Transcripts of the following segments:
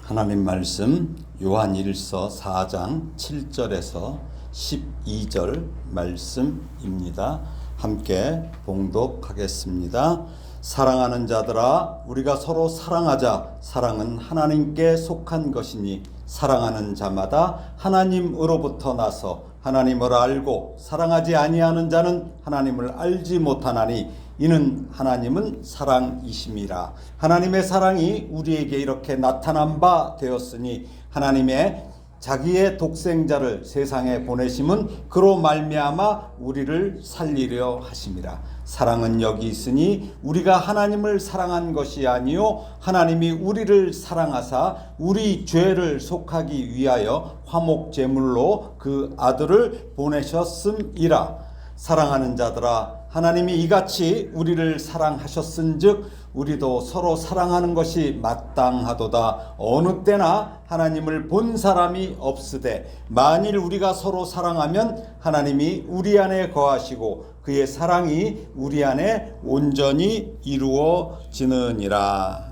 하나님 말씀 요한일서 4장 7절에서 12절 말씀입니다. 함께 봉독하겠습니다. 사랑하는 자들아, 우리가 서로 사랑하자. 사랑은 하나님께 속한 것이니 사랑하는 자마다 하나님으로부터 나서 하나님을 알고 사랑하지 아니하는 자는 하나님을 알지 못하나니 이는 하나님은 사랑이심이라. 하나님의 사랑이 우리에게 이렇게 나타난 바 되었으니 하나님의 자기의 독생자를 세상에 보내심은 그로 말미암아 우리를 살리려 하심이라. 사랑은 여기 있으니 우리가 하나님을 사랑한 것이 아니요 하나님이 우리를 사랑하사 우리 죄를 속하기 위하여 화목 제물로 그 아들을 보내셨음이라. 사랑하는 자들아, 하나님이 이같이 우리를 사랑하셨은즉 우리도 서로 사랑하는 것이 마땅하도다. 어느 때나 하나님을 본 사람이 없으되 만일 우리가 서로 사랑하면 하나님이 우리 안에 거하시고 그의 사랑이 우리 안에 온전히 이루어지느니라.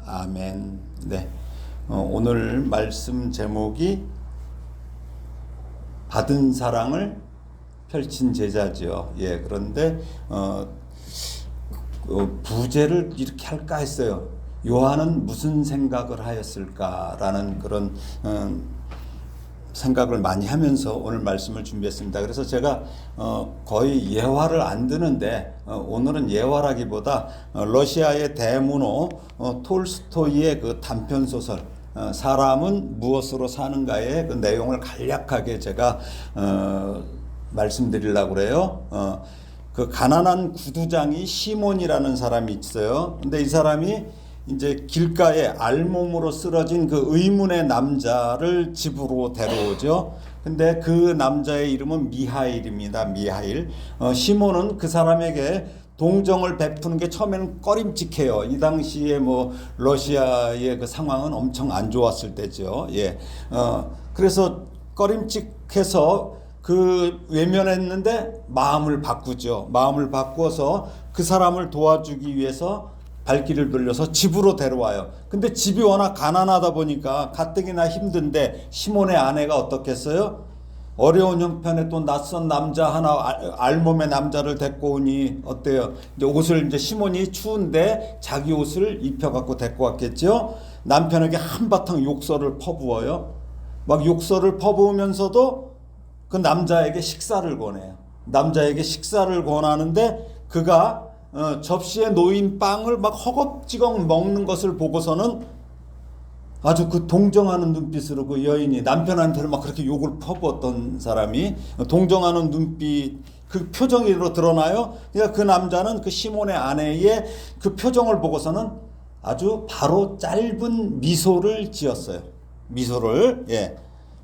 아멘. 네. 오늘 말씀 제목이 받은 사랑을 펼친 제자죠. 예, 그런데 부제를 이렇게 할까 했어요. 요한은 무슨 생각을 하였을까라는 그런 생각을 많이 하면서 오늘 말씀을 준비했습니다. 그래서 제가 거의 예화를 안 드는데 오늘은 예화라기보다 러시아의 대문호 톨스토이의 그 단편 소설 사람은 무엇으로 사는가의 그 내용을 간략하게 제가 말씀드리려고 그래요. 그 가난한 구두장이 시몬이라는 사람이 있어요. 근데 이 사람이 이제 길가에 알몸으로 쓰러진 그 의문의 남자를 집으로 데려오죠. 근데 그 남자의 이름은 미하일입니다. 미하일. 시몬은 그 사람에게 동정을 베푸는 게 처음에는 꺼림칙해요. 이 당시에 뭐 러시아의 그 상황은 엄청 안 좋았을 때죠. 예. 그래서 꺼림칙해서 그 외면했는데 마음을 바꾸죠. 마음을 바꾸어서 그 사람을 도와주기 위해서 발길을 돌려서 집으로 데려와요. 근데 집이 워낙 가난하다 보니까 가뜩이나 힘든데 시몬의 아내가 어떻겠어요? 어려운 형편에 또 낯선 남자 하나, 알몸의 남자를 데리고 오니 어때요? 이제 옷을 이제 시몬이 추운데 자기 옷을 입혀갖고 데리고 왔겠죠? 남편에게 한바탕 욕설을 퍼부어요. 막 욕설을 퍼부으면서도 그 남자에게 식사를 권해요. 남자에게 식사를 권하는데 그가 접시에 놓인 빵을 막 허겁지겁 먹는 것을 보고서는 아주 그 동정하는 눈빛으로 그 여인이 남편한테는 막 그렇게 욕을 퍼부었던 사람이 동정하는 눈빛 그 표정으로 드러나요. 그러니까 그 남자는 그 시몬의 아내의 그 표정을 보고서는 아주 바로 짧은 미소를 지었어요. 미소를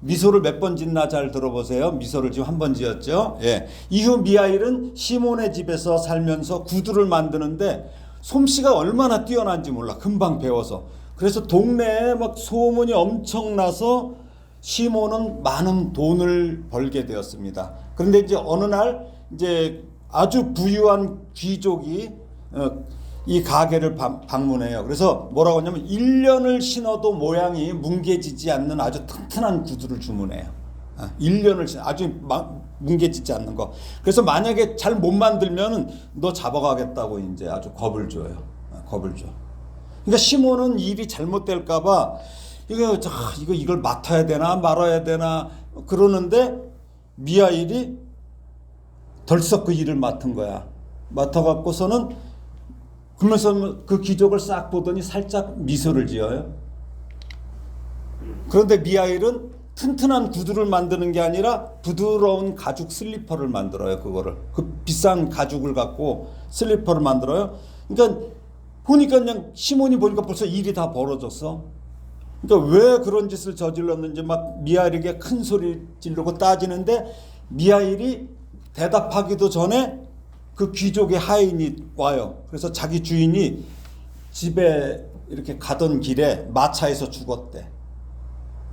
미소를 몇 번 짓나 잘 들어보세요. 미소를 지금 한 번 지었죠. 예. 이후 미하일은 시몬의 집에서 살면서 구두를 만드는데 솜씨가 얼마나 뛰어난지 몰라. 금방 배워서. 그래서 동네에 막 소문이 엄청나서 시몬은 많은 돈을 벌게 되었습니다. 그런데 이제 어느 날 이제 아주 부유한 귀족이 이 가게를 방문해요. 그래서 뭐라고 하냐면 1년을 신어도 모양이 뭉개지지 않는 아주 튼튼한 구두를 주문해요. 1년을 신어 아주 뭉개지지 않는 거. 그래서 만약에 잘 못 만들면 너 잡아가겠다고 이제 아주 겁을 줘요. 겁을 줘. 그러니까 시몬은 일이 잘못될까봐 이걸 맡아야 되나 말아야 되나 그러는데 미하일이 덜썩 그 일을 맡은 거야. 맡아갖고서는 그러면서 그 귀족을 싹 보더니 살짝 미소를 지어요. 그런데 미하일은 튼튼한 구두를 만드는 게 아니라 부드러운 가죽 슬리퍼를 만들어요. 그거를 그 비싼 가죽을 갖고 슬리퍼를 만들어요. 그러니까 보니까 그냥 시몬이 보니까 벌써 일이 다 벌어졌어. 그러니까 왜 그런 짓을 저질렀는지 막 미하일에게 큰 소리 지르고 따지는데 미하일이 대답하기도 전에 그 귀족의 하인이 와요. 그래서 자기 주인이 집에 이렇게 가던 길에 마차에서 죽었대.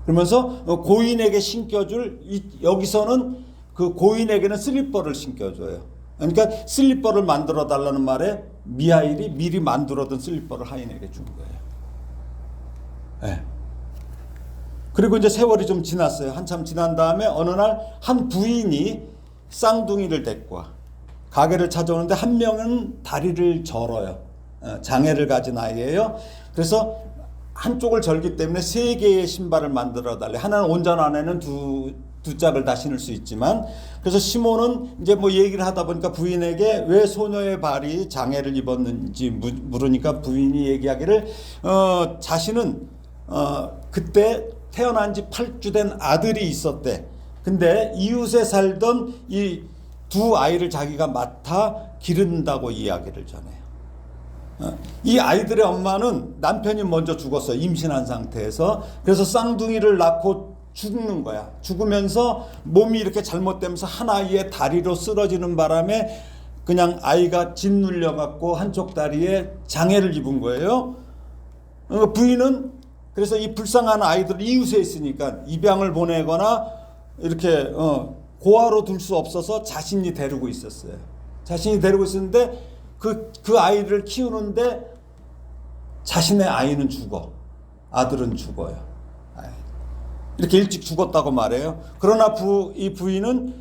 그러면서 고인에게 신겨줄 여기서는 그 고인에게는 슬리퍼를 신겨줘요. 그러니까 슬리퍼를 만들어 달라는 말에 미하일이 미리 만들어둔 슬리퍼를 하인에게 준 거예요. 네. 그리고 이제 세월이 좀 지났어요. 한참 지난 다음에 어느 날 한 부인이 쌍둥이를 데리고 와. 가게를 찾아오는데 한 명은 다리를 절어요. 장애를 가진 아이예요. 그래서 한쪽을 절기 때문에 세 개의 신발을 만들어 달래. 하나는 온전 안에는 두 짝을 다 신을 수 있지만, 그래서 시몬은 이제 뭐 얘기를 하다 보니까 부인에게 왜 소녀의 발이 장애를 입었는지 물으니까 부인이 얘기하기를 자신은 그때 태어난 지 8주 된 아들이 있었대. 근데 이웃에 살던 이 두 아이를 자기가 맡아 기른다고 이야기를 전해요. 이 아이들의 엄마는 남편이 먼저 죽었어요. 임신한 상태에서. 그래서 쌍둥이를 낳고 죽는 거야. 죽으면서 몸이 이렇게 잘못되면서 한 아이의 다리로 쓰러지는 바람에 그냥 아이가 짓눌려 갖고 한쪽 다리에 장애를 입은 거예요. 부인은 그래서 이 불쌍한 아이들 이웃에 있으니까 입양을 보내거나 이렇게 고아로 둘 수 없어서 자신이 데리고 있었어요. 자신이 데리고 있었는데 그 아이를 키우는데 자신의 아이는 죽어. 아들은 죽어요. 이렇게 일찍 죽었다고 말해요. 그러나 이 부인은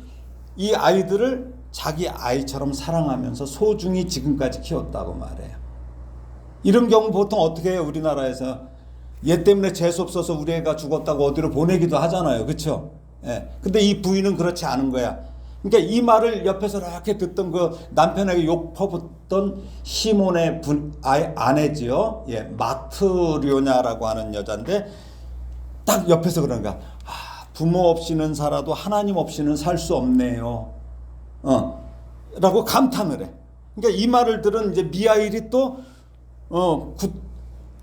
이 아이들을 자기 아이처럼 사랑하면서 소중히 지금까지 키웠다고 말해요. 이런 경우 보통 어떻게 해요? 우리나라에서 얘 때문에 재수 없어서 우리 애가 죽었다고 어디로 보내기도 하잖아요. 그렇죠? 예. 근데 이 부인은 그렇지 않은 거야. 그러니까 이 말을 옆에서 이렇게 듣던 그 남편에게 욕 퍼붓던 시몬의 아내지요. 예, 마트료냐라고 하는 여자인데 딱 옆에서 그런 거야. 부모 없이는 살아도 하나님 없이는 살 수 없네요. 라고 감탄을 해. 그러니까 이 말을 들은 이제 미하일이 또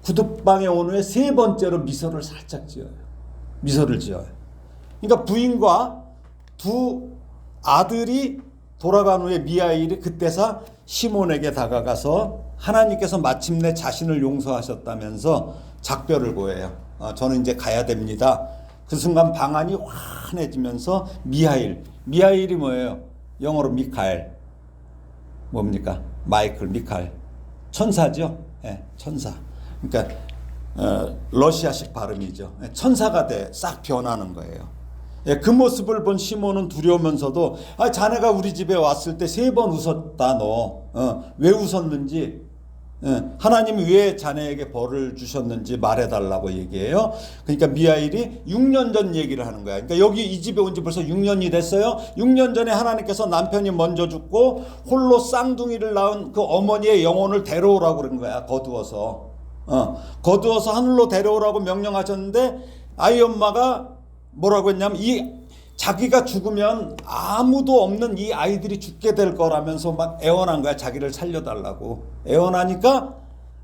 구두방에 온 후에 세 번째로 미소를 살짝 지어요. 미소를 지어요. 그러니까 부인과 두 아들이 돌아간 후에 미하일이 그때서 시몬에게 다가가서 하나님께서 마침내 자신을 용서하셨다면서 작별을 고해요. 저는 이제 가야 됩니다. 그 순간 방안이 환해지면서 미하일이 뭐예요? 영어로 미카엘. 뭡니까? 미카엘. 천사죠? 예, 천사. 그러니까 러시아식 발음이죠. 천사가 싹 변하는 거예요. 예, 그 모습을 본 시몬은 두려우면서도 자네가 우리 집에 왔을 때 3번 웃었다 너. 왜 웃었는지 하나님이 왜 자네에게 벌을 주셨는지 말해달라고 얘기해요. 그러니까 미하일이 6년 전 얘기를 하는 거야. 그러니까 여기 이 집에 온 지 벌써 6년이 됐어요. 6년 전에 하나님께서 남편이 먼저 죽고 홀로 쌍둥이를 낳은 그 어머니의 영혼을 데려오라고 그런 거야. 거두어서 하늘로 데려오라고 명령하셨는데 아이 엄마가 뭐라고 했냐면 자기가 죽으면 아무도 없는 이 아이들이 죽게 될 거라면서 막 애원한 거야. 자기를 살려달라고 애원하니까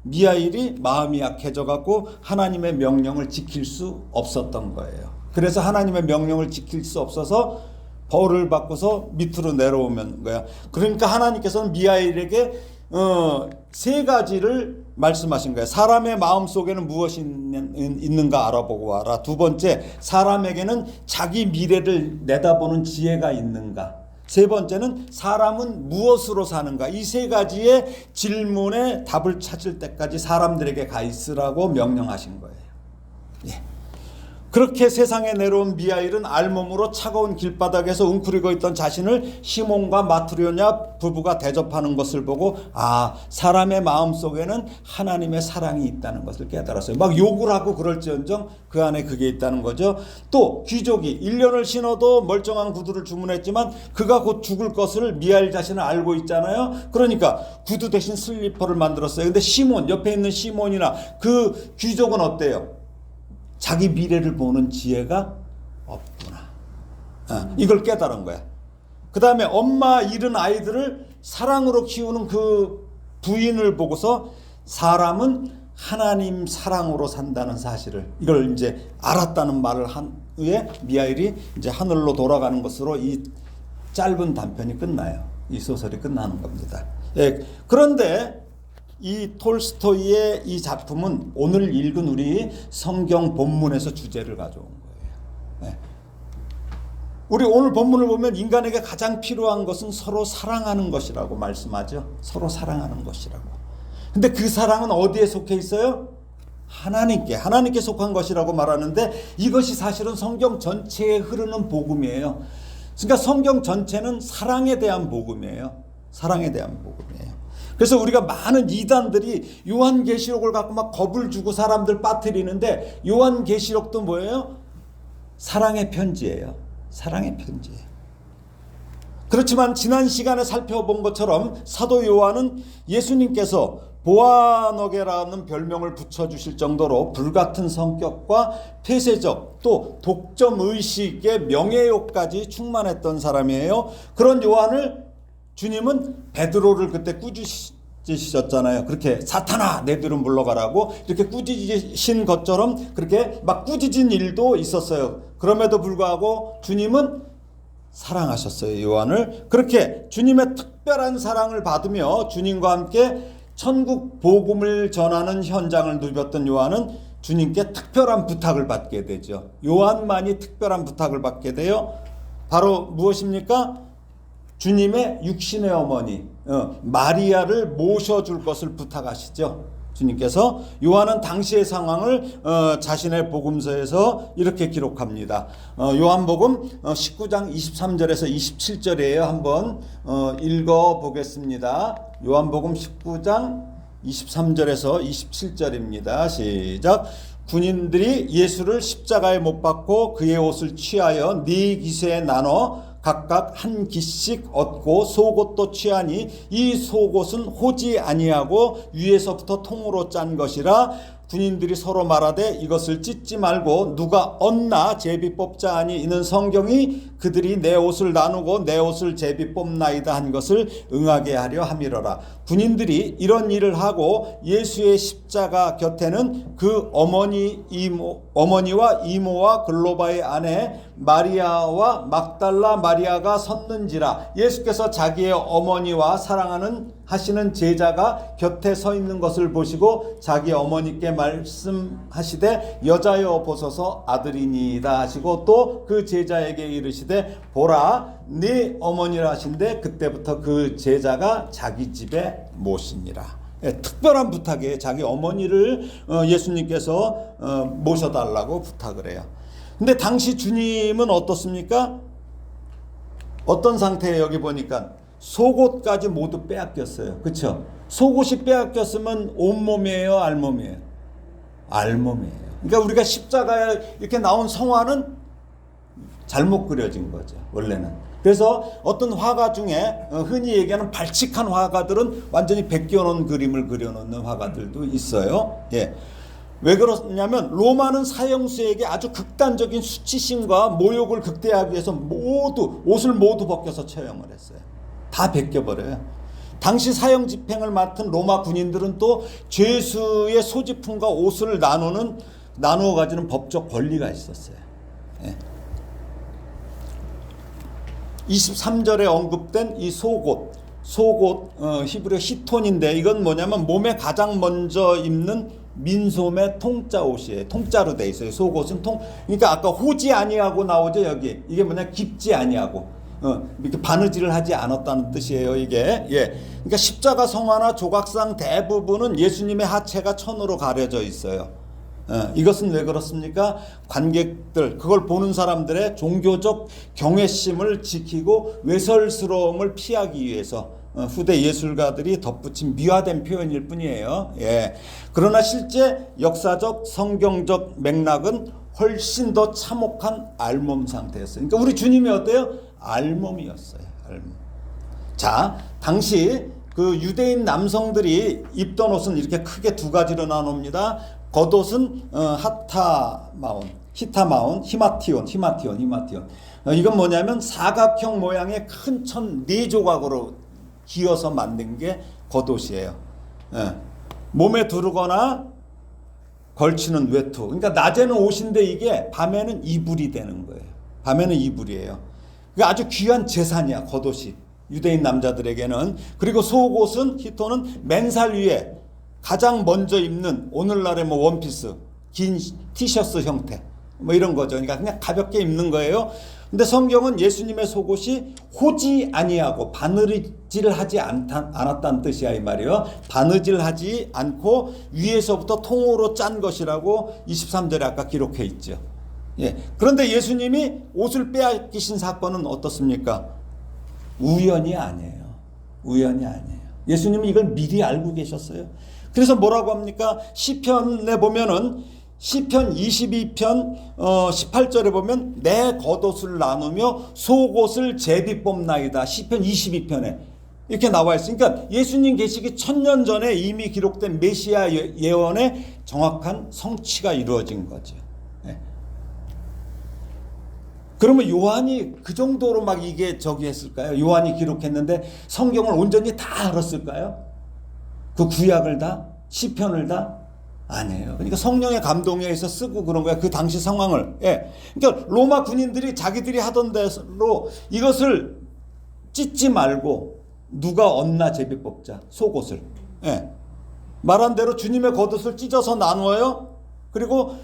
미하일이 마음이 약해져 갖고 하나님의 명령을 지킬 수 없었던 거예요. 그래서 하나님의 명령을 지킬 수 없어서 벌을 받고서 밑으로 내려오는 거야. 그러니까 하나님께서는 미하일에게 3가지를 말씀하신 거예요. 사람의 마음 속에는 무엇이 있는가 알아보고 와라. 2번째, 사람에게는 자기 미래를 내다보는 지혜가 있는가. 3번째는 사람은 무엇으로 사는가. 이 3가지의 질문에 답을 찾을 때까지 사람들에게 가 있으라고 명령하신 거예요. 예. 그렇게 세상에 내려온 미하일은 알몸으로 차가운 길바닥에서 웅크리고 있던 자신을 시몬과 마트료냐 부부가 대접하는 것을 보고 사람의 마음속에는 하나님의 사랑이 있다는 것을 깨달았어요. 막 욕을 하고 그럴지언정 그 안에 그게 있다는 거죠. 또 귀족이 1년을 신어도 멀쩡한 구두를 주문했지만 그가 곧 죽을 것을 미하일 자신은 알고 있잖아요. 그러니까 구두 대신 슬리퍼를 만들었어요. 근데 옆에 있는 시몬이나 그 귀족은 어때요? 자기 미래를 보는 지혜가 없구나. 이걸 깨달은 거야. 그 다음에 엄마 잃은 아이들을 사랑으로 키우는 그 부인을 보고서 사람은 하나님 사랑으로 산다는 사실을 이걸 이제 알았다는 말을 한 후에 미하일이 이제 하늘로 돌아가는 것으로 이 짧은 단편이 끝나요. 이 소설이 끝나는 겁니다. 예, 그런데 이 톨스토이의 이 작품은 오늘 읽은 우리 성경 본문에서 주제를 가져온 거예요. 네. 우리 오늘 본문을 보면 인간에게 가장 필요한 것은 서로 사랑하는 것이라고 말씀하죠. 서로 사랑하는 것이라고. 근데 그 사랑은 어디에 속해 있어요? 하나님께 속한 것이라고 말하는데 이것이 사실은 성경 전체에 흐르는 복음이에요. 그러니까 성경 전체는 사랑에 대한 복음이에요. 사랑에 대한 복음이에요. 그래서 우리가 많은 이단들이 요한계시록을 갖고 막 겁을 주고 사람들 빠뜨리는데 요한계시록도 뭐예요? 사랑의 편지예요. 사랑의 편지예요. 그렇지만 지난 시간에 살펴본 것처럼 사도 요한은 예수님께서 보아너게라는 별명을 붙여주실 정도로 불같은 성격과 폐쇄적 또 독점의식의 명예욕까지 충만했던 사람이에요. 그런 요한을 주님은 베드로를 그때 꾸짖으셨잖아요. 그렇게 사탄아 내 뒤로 물러가라고 이렇게 꾸짖으신 것처럼 그렇게 막 꾸짖은 일도 있었어요. 그럼에도 불구하고 주님은 사랑하셨어요. 요한을. 그렇게 주님의 특별한 사랑을 받으며 주님과 함께 천국 복음을 전하는 현장을 누볐던 요한은 주님께 특별한 부탁을 받게 되죠. 요한만이 특별한 부탁을 받게 돼요. 바로 무엇입니까? 주님의 육신의 어머니 마리아를 모셔줄 것을 부탁하시죠. 주님께서. 요한은 당시의 상황을 자신의 복음서에서 이렇게 기록합니다. 요한복음 19장 23절에서 27절이에요. 한번 읽어보겠습니다. 요한복음 19장 23절에서 27절입니다. 시작. 군인들이 예수를 십자가에 못 박고 그의 옷을 취하여 네 기세에 나눠 각각 한 기씩 얻고 속옷도 취하니 이 속옷은 호지 아니하고 위에서부터 통으로 짠 것이라 군인들이 서로 말하되 이것을 찢지 말고 누가 얻나 제비 뽑자 하니 이는 성경이 그들이 내 옷을 나누고 내 옷을 제비 뽑나이다 한 것을 응하게 하려 함이러라. 군인들이 이런 일을 하고 예수의 십자가 곁에는 그 어머니와 이모와 글로바의 아내 마리아와 막달라 마리아가 섰는지라. 예수께서 자기의 어머니와 사랑하는 하시는 제자가 곁에 서 있는 것을 보시고 자기 어머니께 말씀하시되 여자여 보소서 아들이니이다 하시고 또 그 제자에게 이르시되 보라 네 어머니라 하신데 그때부터 그 제자가 자기 집에 모시니라. 특별한 부탁이에요. 자기 어머니를 예수님께서 모셔달라고 부탁을 해요. 근데 당시 주님은 어떻습니까? 어떤 상태에 여기 보니까 속옷까지 모두 빼앗겼어요. 그렇죠? 속옷이 빼앗겼으면 온몸이에요, 알몸이에요? 알몸이에요. 그러니까 우리가 십자가에 이렇게 나온 성화는 잘못 그려진 거죠. 원래는. 그래서 어떤 화가 중에 흔히 얘기하는 발칙한 화가들은 완전히 벗겨놓은 그림을 그려놓는 화가들도 있어요. 예. 왜 그러냐면 로마는 사형수에게 아주 극단적인 수치심과 모욕을 극대화하기 위해서 옷을 모두 벗겨서 처형을 했어요. 다 벗겨버려요. 당시 사형 집행을 맡은 로마 군인들은 또 죄수의 소지품과 옷을 나누어 가지는 법적 권리가 있었어요. 예. 23절에 언급된 이 속옷 히브리어 히톤인데 이건 뭐냐면 몸에 가장 먼저 입는 민소매 통짜 옷이에요. 통짜로 돼 있어요. 속옷은 그러니까 아까 호지 아니하고 나오죠. 여기 이게 뭐냐 깊지 아니하고 이렇게 바느질을 하지 않았다는 뜻이에요. 이게 그러니까 십자가 성화나 조각상 대부분은 예수님의 하체가 천으로 가려져 있어요. 이것은 왜 그렇습니까? 관객들, 그걸 보는 사람들의 종교적 경외심을 지키고 외설스러움을 피하기 위해서 후대 예술가들이 덧붙인 미화된 표현일 뿐이에요. 예. 그러나 실제 역사적 성경적 맥락은 훨씬 더 참혹한 알몸 상태였어요. 그러니까 우리 주님이 어때요? 알몸이었어요. 알몸. 자, 당시 그 유대인 남성들이 입던 옷은 이렇게 크게 두 가지로 나눕니다. 겉옷은 히타마온, 히마티온. 이건 뭐냐면 사각형 모양의 큰 천 4조각으로 기어서 만든 게 겉옷이에요. 몸에 두르거나 걸치는 외투. 그러니까 낮에는 옷인데 이게 밤에는 이불이 되는 거예요. 밤에는 이불이에요. 그러니까 아주 귀한 재산이야, 겉옷이. 유대인 남자들에게는. 그리고 속옷은 히토는 맨살 위에 가장 먼저 입는 오늘날의 뭐 원피스, 긴 티셔츠 형태 뭐 이런 거죠. 그러니까 그냥 가볍게 입는 거예요. 근데 성경은 예수님의 속옷이 호지 아니하고 바느질하지 않았다는 뜻이야 이 말이요. 바느질하지 않고 위에서부터 통으로 짠 것이라고 23절에 아까 기록해 있죠. 예. 그런데 예수님이 옷을 빼앗기신 사건은 어떻습니까? 우연이 아니에요. 우연이 아니에요. 예수님은 이걸 미리 알고 계셨어요. 그래서 뭐라고 합니까? 시편에 보면은 시편 22편 18절에 보면 내 겉옷을 나누며 속옷을 제비 뽑나이다. 시편 22편에 이렇게 나와 있으니까 그러니까 예수님 계시기 1000년 전에 이미 기록된 메시아 예언의 정확한 성취가 이루어진 거죠. 네. 그러면 요한이 그 정도로 막 이게 저기 했을까요? 요한이 기록했는데 성경을 온전히 다 알았을까요? 그 구약을 다? 시편을 다? 아니에요. 그러니까 성령의 감동에 의해서 쓰고 그런 거야. 그 당시 상황을. 예. 그러니까 로마 군인들이 자기들이 하던 대로 이것을 찢지 말고 누가 얻나 제비 뽑자. 속옷을. 예. 말한 대로 주님의 겉옷을 찢어서 나누어요. 그리고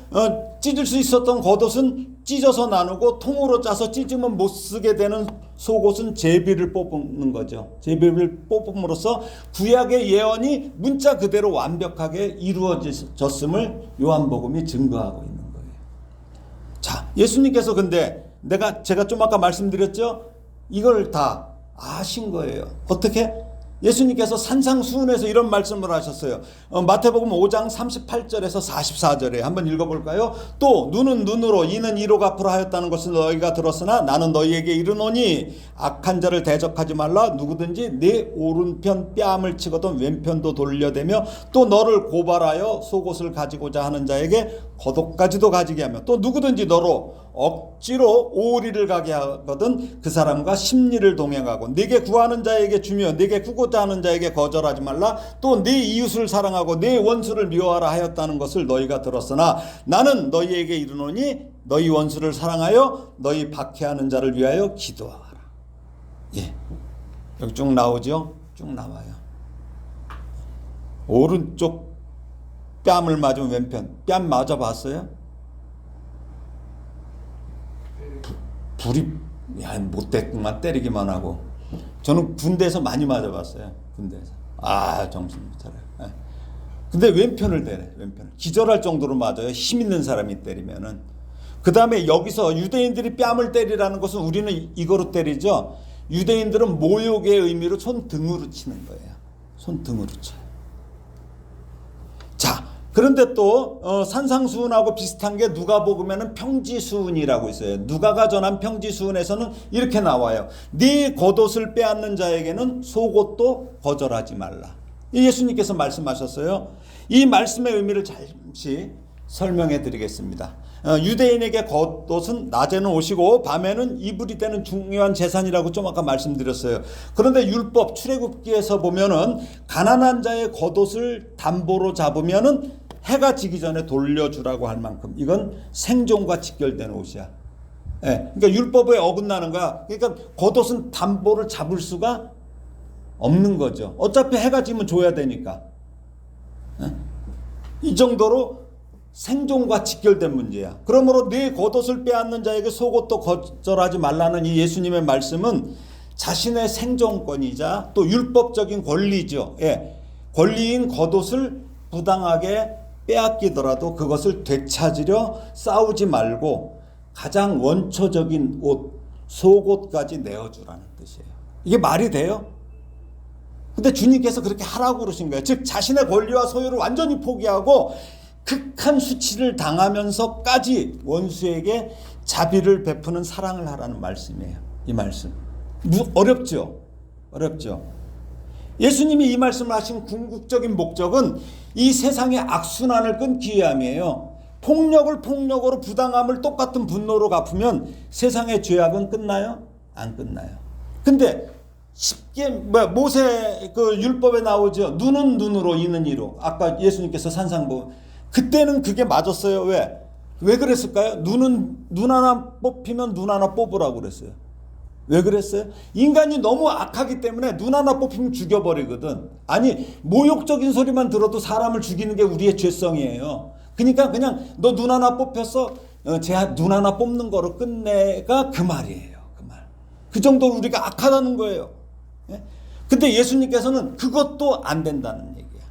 찢을 수 있었던 겉옷은 찢어서 나누고 통으로 짜서 찢으면 못 쓰게 되는 속옷은 제비를 뽑는 거죠. 제비를 뽑음으로써 구약의 예언이 문자 그대로 완벽하게 이루어졌음을 요한복음이 증거하고 있는 거예요. 자, 예수님께서 근데 제가 좀 아까 말씀드렸죠? 이걸 다 아신 거예요. 어떻게? 예수님께서 산상수훈에서 이런 말씀을 하셨어요. 마태복음 5장 38절에서 44절에 한번 읽어볼까요? 또 눈은 눈으로 이는 이로 갚으라 하였다는 것을 너희가 들었으나 나는 너희에게 이르노니 악한 자를 대적하지 말라. 누구든지 내 오른편 뺨을 치거든 왼편도 돌려대며 또 너를 고발하여 속옷을 가지고자 하는 자에게 겉옷까지도 가지게 하며 또 누구든지 너로 억지로 오리를 가게 하거든 그 사람과 심리를 동행하고 네게 구하는 자에게 주며 네게 구고자 하는 자에게 거절하지 말라. 또 네 이웃을 사랑하고 네 원수를 미워하라 하였다는 것을 너희가 들었으나 나는 너희에게 이르노니 너희 원수를 사랑하여 너희 박해하는 자를 위하여 기도하라. 예, 여기 쭉 나오죠? 쭉 나와요. 오른쪽 뺨을 맞으면 왼편 뺨 맞아봤어요? 불이 못됐구만. 때리기만 하고. 저는 군대에서 많이 맞아봤어요. 군대에서. 정신 못 차려요. 네. 근데 왼편을 때려요. 왼편을. 기절할 정도로 맞아요. 힘 있는 사람이 때리면은. 그 다음에 여기서 유대인들이 뺨을 때리라는 것은 우리는 이거로 때리죠. 유대인들은 모욕의 의미로 손등으로 치는 거예요. 손등으로 쳐요. 자, 그런데 또 산상수훈하고 비슷한 게 누가복음에는 평지수훈이라고 있어요. 누가가 전한 평지수훈에서는 이렇게 나와요. 네 겉옷을 빼앗는 자에게는 속옷도 거절하지 말라. 예수님께서 말씀하셨어요. 이 말씀의 의미를 잠시 설명해 드리겠습니다. 유대인에게 겉옷은 낮에는 옷이고 밤에는 이불이 되는 중요한 재산이라고 좀 아까 말씀드렸어요. 그런데 율법 출애굽기에서 보면은 가난한 자의 겉옷을 담보로 잡으면은 해가 지기 전에 돌려주라고 할 만큼 이건 생존과 직결된 옷이야. 예, 그러니까 율법에 어긋나는 거야. 그러니까 겉옷은 담보를 잡을 수가 없는 거죠. 어차피 해가 지면 줘야 되니까. 예? 이 정도로 생존과 직결된 문제야. 그러므로 네 겉옷을 빼앗는 자에게 속옷도 거절하지 말라는 이 예수님의 말씀은 자신의 생존권이자 또 율법적인 권리죠. 예, 권리인 겉옷을 부당하게 빼앗기더라도 그것을 되찾으려 싸우지 말고 가장 원초적인 옷, 속옷까지 내어주라는 뜻이에요. 이게 말이 돼요? 근데 주님께서 그렇게 하라고 그러신 거예요. 즉 자신의 권리와 소유를 완전히 포기하고 극한 수치를 당하면서까지 원수에게 자비를 베푸는 사랑을 하라는 말씀이에요. 이 말씀. 어렵죠? 어렵죠? 예수님이 이 말씀을 하신 궁극적인 목적은 이 세상의 악순환을 끊기 위함이에요. 폭력으로 부당함을 똑같은 분노로 갚으면 세상의 죄악은 끝나요? 안 끝나요. 근데 쉽게 모세 그 율법에 나오죠. 눈은 눈으로 이는 이로. 아까 예수님께서 산상보 그때는 그게 맞았어요. 왜 그랬을까요? 눈 하나 뽑히면 눈 하나 뽑으라고 그랬어요. 왜 그랬어요? 인간이 너무 악하기 때문에 눈 하나 뽑히면 죽여버리거든. 아니 모욕적인 소리만 들어도 사람을 죽이는 게 우리의 죄성이에요. 그러니까 그냥 너 눈 하나 뽑혔어. 제 눈 하나 뽑는 거로 끝내가 그 말이에요. 그 말. 그 정도로 우리가 악하다는 거예요. 예? 근데 예수님께서는 그것도 안 된다는 얘기야.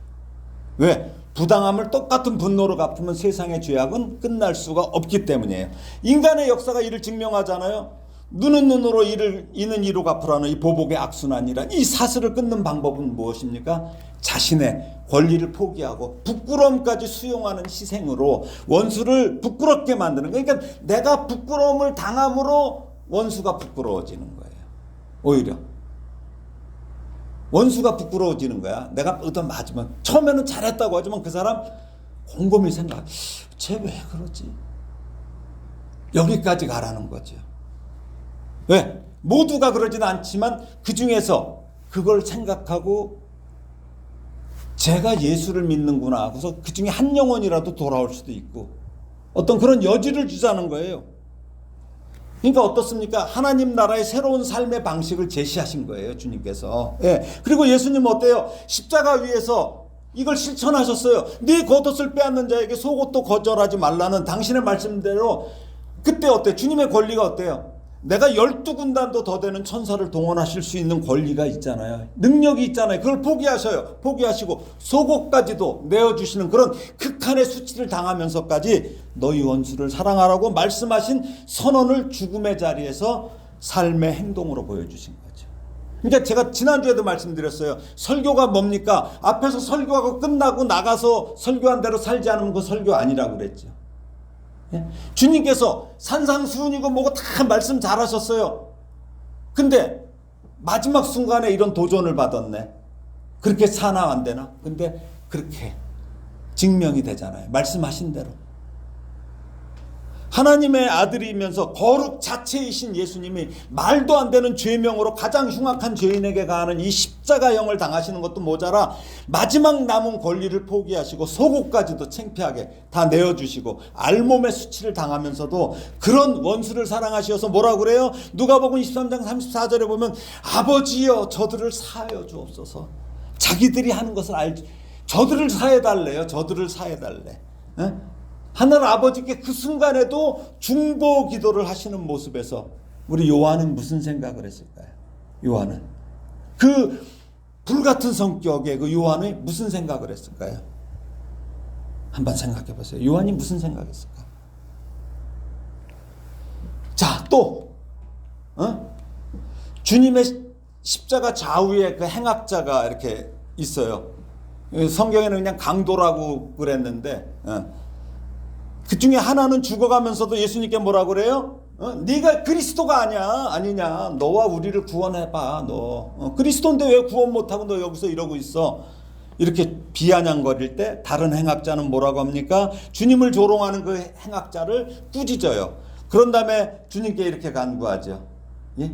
왜? 부당함을 똑같은 분노로 갚으면 세상의 죄악은 끝날 수가 없기 때문이에요. 인간의 역사가 이를 증명하잖아요. 눈은 눈으로 이는 이로 갚으라는 이 보복의 악순환이란 이 사슬을 끊는 방법은 무엇입니까? 자신의 권리를 포기하고 부끄러움까지 수용하는 희생으로 원수를 부끄럽게 만드는 거예요. 그러니까 내가 부끄러움을 당함으로 원수가 부끄러워지는 거예요. 오히려 원수가 부끄러워지는 거야. 내가 얻어맞으면 처음에는 잘했다고 하지만 그 사람 곰곰이 생각, 쟤 왜 그러지? 여기까지 가라는 거죠. 왜? 모두가 그러지는 않지만 그 중에서 그걸 생각하고 제가 예수를 믿는구나 하고서 그 중에 한 영혼이라도 돌아올 수도 있고 어떤 그런 여지를 주자는 거예요. 그러니까 어떻습니까? 하나님 나라의 새로운 삶의 방식을 제시하신 거예요, 주님께서. 예. 그리고 예수님 어때요? 십자가 위에서 이걸 실천하셨어요. 네 겉옷을 빼앗는 자에게 속옷도 거절하지 말라는 당신의 말씀대로. 그때 어때요? 주님의 권리가 어때요? 내가 12군단도 더 되는 천사를 동원하실 수 있는 권리가 있잖아요. 능력이 있잖아요. 그걸 포기하셔요. 포기하시고 속옷까지도 내어주시는 그런 극한의 수치를 당하면서까지 너희 원수를 사랑하라고 말씀하신 선언을 죽음의 자리에서 삶의 행동으로 보여주신 거죠. 그러니까 제가 지난주에도 말씀드렸어요. 설교가 뭡니까? 앞에서 설교하고 끝나고 나가서 설교한 대로 살지 않으면 그 설교 아니라고 그랬죠. 주님께서 산상수훈이고 뭐고 다 말씀 잘하셨어요. 근데 마지막 순간에 이런 도전을 받았네. 그렇게 사나 안 되나? 근데 그렇게 증명이 되잖아요. 말씀하신 대로. 하나님의 아들이면서 거룩 자체이신 예수님이 말도 안 되는 죄명으로 가장 흉악한 죄인에게 가하는 이 십자가형을 당하시는 것도 모자라 마지막 남은 권리를 포기하시고 속옷까지도 창피하게 다 내어주시고 알몸의 수치를 당하면서도 그런 원수를 사랑하시어서 뭐라고 그래요? 누가복음 23장 34절에 보면 아버지여 저들을 사하여 주옵소서. 자기들이 하는 것을 알지. 저들을 사해달래요. 저들을 사해달래. 에? 하늘 아버지께 그 순간에도 중보 기도를 하시는 모습에서 우리 요한은 무슨 생각을 했을까요? 요한은 그 불같은 성격의 그 요한이 무슨 생각을 했을까요? 한번 생각해 보세요. 요한이 무슨 생각했을까? 자, 또 주님의 십자가 좌우에 그 행악자가 이렇게 있어요. 성경에는 그냥 강도라고 그랬는데 그 중에 하나는 죽어가면서도 예수님께 뭐라고 그래요? 네가 그리스도가 아니냐. 너와 우리를 구원해봐. 너 그리스도인데 왜 구원 못하고 너 여기서 이러고 있어? 이렇게 비아냥거릴 때 다른 행악자는 뭐라고 합니까? 주님을 조롱하는 그 행악자를 꾸짖어요. 그런 다음에 주님께 이렇게 간구하죠. 예?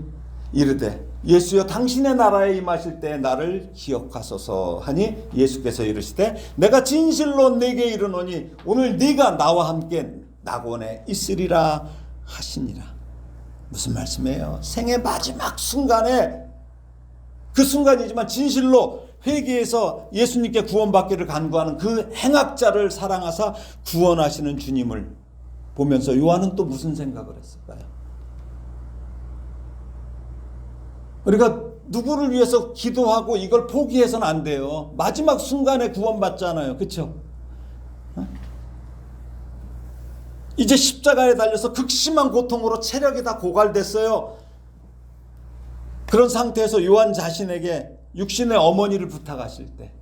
이르되 예수여 당신의 나라에 임하실 때 나를 기억하소서 하니 예수께서 이르시되 내가 진실로 네게 이르노니 오늘 네가 나와 함께 낙원에 있으리라 하시니라. 무슨 말씀이에요? 생의 마지막 순간에 그 순간이지만 진실로 회개해서 예수님께 구원받기를 간구하는 그 행악자를 사랑하사 구원하시는 주님을 보면서 요한은 또 무슨 생각을 했을까요? 우리가 누구를 위해서 기도하고 이걸 포기해서는 안 돼요. 마지막 순간에 구원받잖아요. 그렇죠? 이제 십자가에 달려서 극심한 고통으로 체력이 다 고갈됐어요. 그런 상태에서 요한 자신에게 육신의 어머니를 부탁하실 때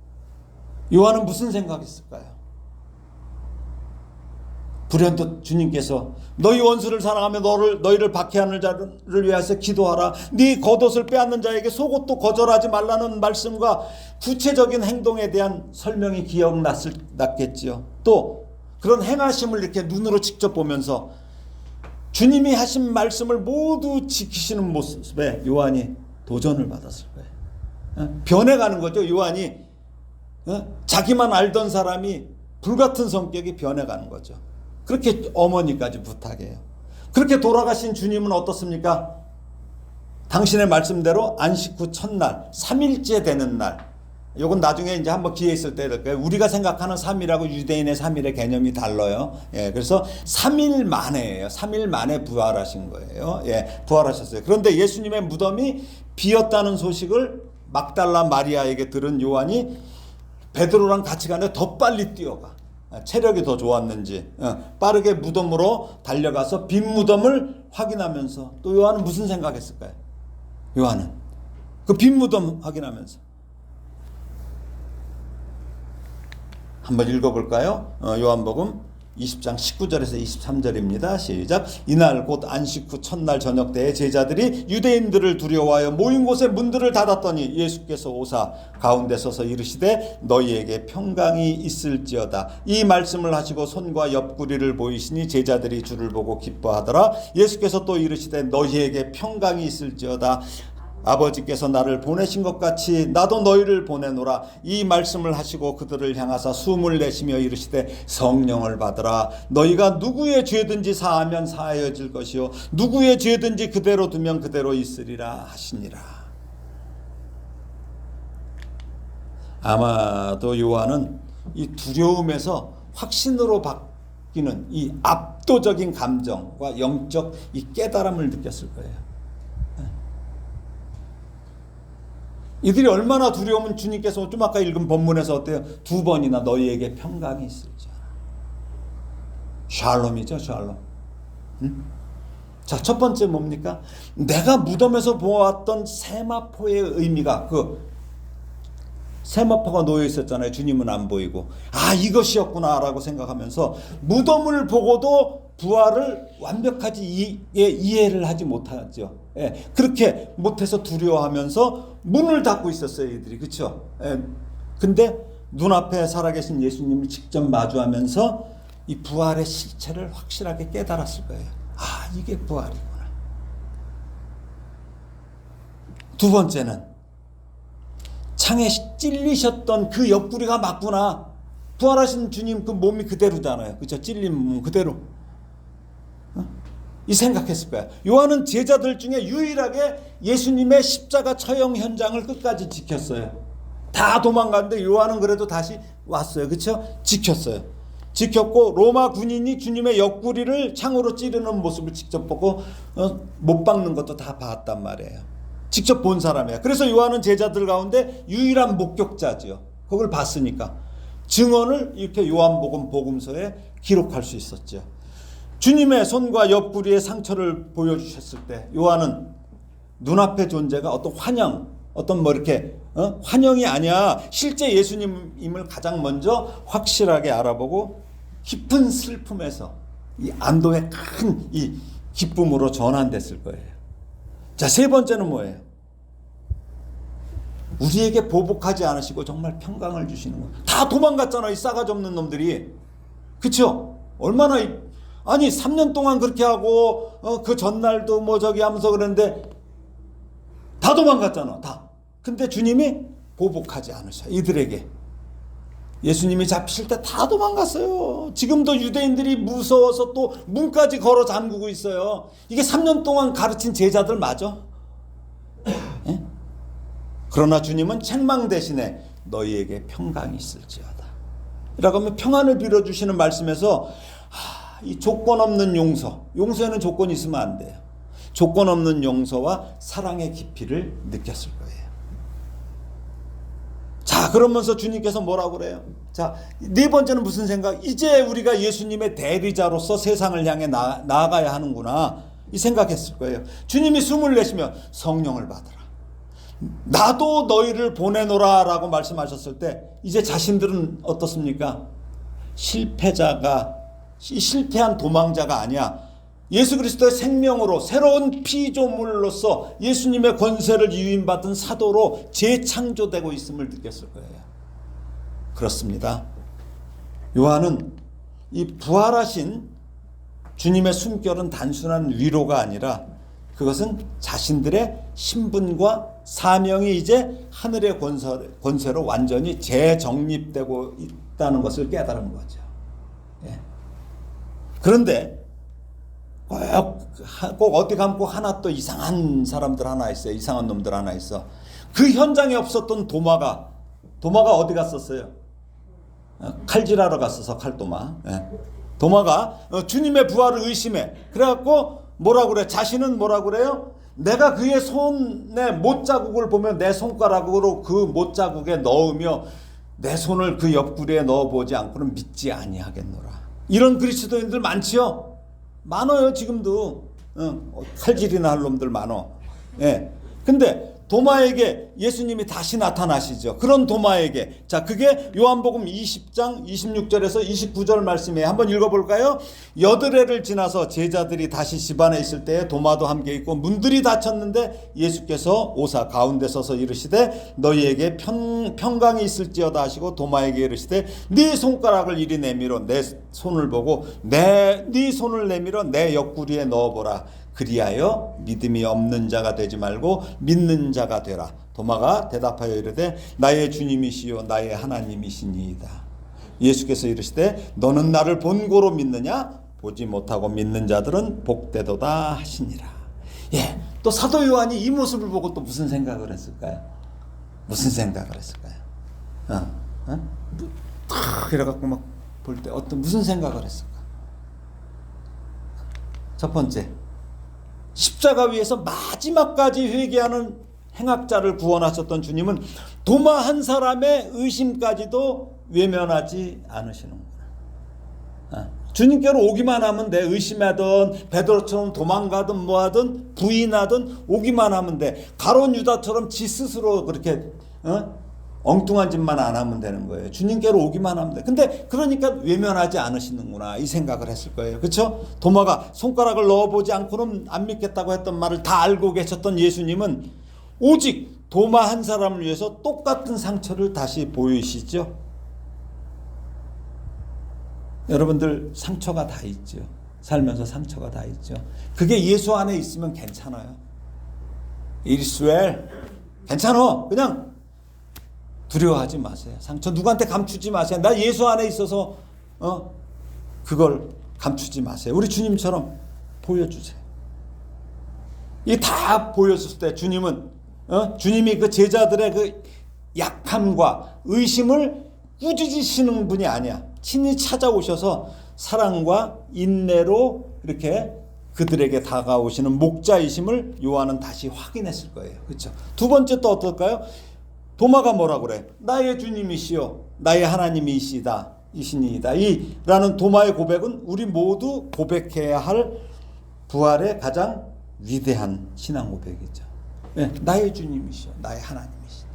요한은 무슨 생각했을까요? 불현듯 주님께서 너희 원수를 사랑하며 너희를 박해하는 자를 위하여 기도하라. 네 겉옷을 빼앗는 자에게 속옷도 거절하지 말라는 말씀과 구체적인 행동에 대한 설명이 기억났겠지요. 또 그런 행하심을 이렇게 눈으로 직접 보면서 주님이 하신 말씀을 모두 지키시는 모습에 요한이 도전을 받았을 거예요. 변해가는 거죠. 요한이 자기만 알던 사람이 불같은 성격이 변해가는 거죠. 그렇게 어머니까지 부탁해요. 그렇게 돌아가신 주님은 어떻습니까? 당신의 말씀대로 안식 후 첫날 3일째 되는 날 요건 나중에 이제 한번 기회 있을 때 될 거예요. 우리가 생각하는 3일하고 유대인의 3일의 개념이 달라요. 예, 그래서 3일 만에예요. 3일 만에 부활하신 거예요. 예, 부활하셨어요. 그런데 예수님의 무덤이 비었다는 소식을 막달라 마리아에게 들은 요한이 베드로랑 같이 가는데 더 빨리 뛰어가. 체력이 더 좋았는지 빠르게 무덤으로 달려가서 빈 무덤을 확인하면서, 또 요한은 무슨 생각했을까요? 요한은 그 빈 무덤 확인하면서 한번 읽어볼까요? 요한복음 20장 19절에서 23절입니다. 시작. 이날 곧 안식 후 첫날 저녁 때에 제자들이 유대인들을 두려워하여 모인 곳에 문들을 닫았더니 예수께서 오사 가운데 서서 이르시되 너희에게 평강이 있을지어다. 이 말씀을 하시고 손과 옆구리를 보이시니 제자들이 주를 보고 기뻐하더라. 예수께서 또 이르시되 너희에게 평강이 있을지어다. 아버지께서 나를 보내신 것 같이 나도 너희를 보내노라. 이 말씀을 하시고 그들을 향하사 숨을 내쉬며 이르시되 성령을 받으라. 너희가 누구의 죄든지 사하면 사하여질 것이요 누구의 죄든지 그대로 두면 그대로 있으리라 하시니라. 아마도 요한은 이 두려움에서 확신으로 바뀌는 이 압도적인 감정과 영적 이 깨달음을 느꼈을 거예요. 이들이 얼마나 두려우면 주님께서 좀 아까 읽은 본문에서 어때요? 2번이나 너희에게 평강이 있을지어다. 샬롬이죠, 샬롬. 자, 첫 번째 뭡니까? 내가 무덤에서 보았던 세마포의 의미가, 그 세마포가 놓여 있었잖아요. 주님은 안 보이고. 아, 이것이었구나 라고 생각하면서 무덤을 보고도 부활을 완벽하게 이해를 하지 못하죠. 예, 그렇게 못해서 두려워하면서 문을 닫고 있었어요, 이들이. 그렇죠? 예, 근데 눈앞에 살아계신 예수님을 직접 마주하면서 이 부활의 실체를 확실하게 깨달았을 거예요. 아, 이게 부활이구나. 두 번째는 창에 찔리셨던 그 옆구리가 맞구나. 부활하신 주님 그 몸이 그대로잖아요. 그렇죠? 찔린 몸 그대로. 이 생각했을 거야. 요한은 제자들 중에 유일하게 예수님의 십자가 처형 현장을 끝까지 지켰어요. 다 도망갔는데 요한은 그래도 다시 왔어요. 그렇죠? 지켰어요. 지켰고 로마 군인이 주님의 옆구리를 창으로 찌르는 모습을 직접 보고 못 박는 것도 다 봤단 말이에요. 직접 본 사람이에요. 그래서 요한은 제자들 가운데 유일한 목격자지요. 그걸 봤으니까 증언을 이렇게 요한복음 복음서에 기록할 수 있었죠. 주님의 손과 옆구리의 상처를 보여주셨을 때 요한은 눈앞의 존재가 어떤 환영, 어떤 뭐 이렇게 환영이 아니야, 실제 예수님임을 가장 먼저 확실하게 알아보고 깊은 슬픔에서 이 안도의 큰 이 기쁨으로 전환됐을 거예요. 자, 세 번째는 뭐예요? 우리에게 보복하지 않으시고 정말 평강을 주시는 거예요. 다 도망갔잖아, 이 싸가지 없는 놈들이. 그쵸? 얼마나 아니 3년 동안 그렇게 하고 그 전날도 뭐 저기 하면서 그랬는데 다 도망갔잖아, 다. 근데 주님이 보복하지 않으셔. 이들에게 예수님이 잡히실 때 다 도망갔어요. 지금도 유대인들이 무서워서 또 문까지 걸어 잠그고 있어요. 이게 3년 동안 가르친 제자들 맞아? 예? 그러나 주님은 책망 대신에 너희에게 평강이 있을지어다 라고 하면 평안을 빌어주시는 말씀에서 이 조건 없는 용서에는 조건이 있으면 안 돼요. 조건 없는 용서와 사랑의 깊이를 느꼈을 거예요. 자, 그러면서 주님께서 뭐라고 그래요? 자, 네 번째는 무슨 생각? 이제 우리가 예수님의 대리자로서 세상을 향해 나아가야 하는구나, 이 생각했을 거예요. 주님이 숨을 내쉬며 성령을 받으라, 나도 너희를 보내노라 라고 말씀하셨을 때 이제 자신들은 어떻습니까? 실패한 도망자가 아니야. 예수 그리스도의 생명으로 새로운 피조물로서 예수님의 권세를 유인받은 사도로 재창조되고 있음을 느꼈을 거예요. 그렇습니다. 요한은 이 부활하신 주님의 숨결은 단순한 위로가 아니라 그것은 자신들의 신분과 사명이 이제 하늘의 권세로 완전히 재정립되고 있다는 것을 깨달은 거죠. 예. 그런데 꼭 어디 가면 꼭 하나 또 이상한 사람들 하나 있어요. 이상한 놈들 하나 있어. 그 현장에 없었던 도마가 도마가 어디 갔었어요? 칼질하러 갔어서 칼도마. 도마가 주님의 부활을 의심해. 그래갖고 뭐라 그래? 자신은 뭐라 그래요? 내가 그의 손에 못자국을 보면 내 손가락으로 그 못자국에 넣으며 내 손을 그 옆구리에 넣어보지 않고는 믿지 아니하겠노라. 이런 그리스도인들 많지요? 많아요 지금도. 칼질이나 할 놈들 많어. 근데 도마에게 예수님이 다시 나타나시죠. 그런 도마에게. 자, 그게 요한복음 20장 26절에서 29절 말씀에 한번 읽어볼까요? 여드레를 지나서 제자들이 다시 집안에 있을 때에 도마도 함께 있고 문들이 닫혔는데 예수께서 오사 가운데 서서 이르시되 너희에게 평강이 있을지어다 하시고 도마에게 이르시되 네 손가락을 이리 내밀어 내 손을 보고 네 손을 내밀어 내 옆구리에 넣어보라. 그리하여 믿음이 없는 자가 되지 말고 믿는 자가 되라. 도마가 대답하여 이르되 나의 주님이시요 나의 하나님이시니이다. 예수께서 이르시되 너는 나를 본고로 믿느냐? 보지 못하고 믿는 자들은 복되도다 하시니라. 또 사도 요한이 이 모습을 보고 또 무슨 생각을 했을까요? 무슨 생각을 했을까요? 탁 이래갖고 막 볼 때 무슨 생각을 했을까? 첫 번째, 십자가 위에서 마지막까지 회개하는 행악자를 구원하셨던 주님은 도마 한 사람의 의심까지도 외면하지 않으시는구나. 주님께로 오기만 하면 돼. 의심하든 베드로처럼 도망가든 뭐하든 부인하든 오기만 하면 돼. 가룟 유다처럼 지 스스로 그렇게 엉뚱한 짓만 안 하면 되는 거예요. 주님께로 오기만 하면 돼. 근데 그러니까 외면하지 않으시는구나 이 생각을 했을 거예요. 그렇죠? 도마가 손가락을 넣어보지 않고는 안 믿겠다고 했던 말을 다 알고 계셨던 예수님은 오직 도마 한 사람을 위해서 똑같은 상처를 다시 보이시죠. 여러분들 상처가 다 있죠. 살면서 상처가 다 있죠. 그게 예수 안에 있으면 괜찮아요. It is well. 괜찮아. 그냥 두려워하지 마세요. 상처 누구한테 감추지 마세요. 나 예수 안에 있어서 그걸 감추지 마세요. 우리 주님처럼 보여주세요. 이 다 보여줬을 때 주님은 주님이 그 제자들의 그 약함과 의심을 꾸짖으시는 분이 아니야. 친히 찾아오셔서 사랑과 인내로 이렇게 그들에게 다가오시는 목자이심을 요한은 다시 확인했을 거예요. 그렇죠? 두 번째 또 어떨까요? 도마가 뭐라 그래? 나의 주님이시요 나의 하나님이시다 이시니이다. 이라는 도마의 고백은 우리 모두 고백해야 할 부활의 가장 위대한 신앙 고백이죠. 나의 주님이시요 나의 하나님이시다.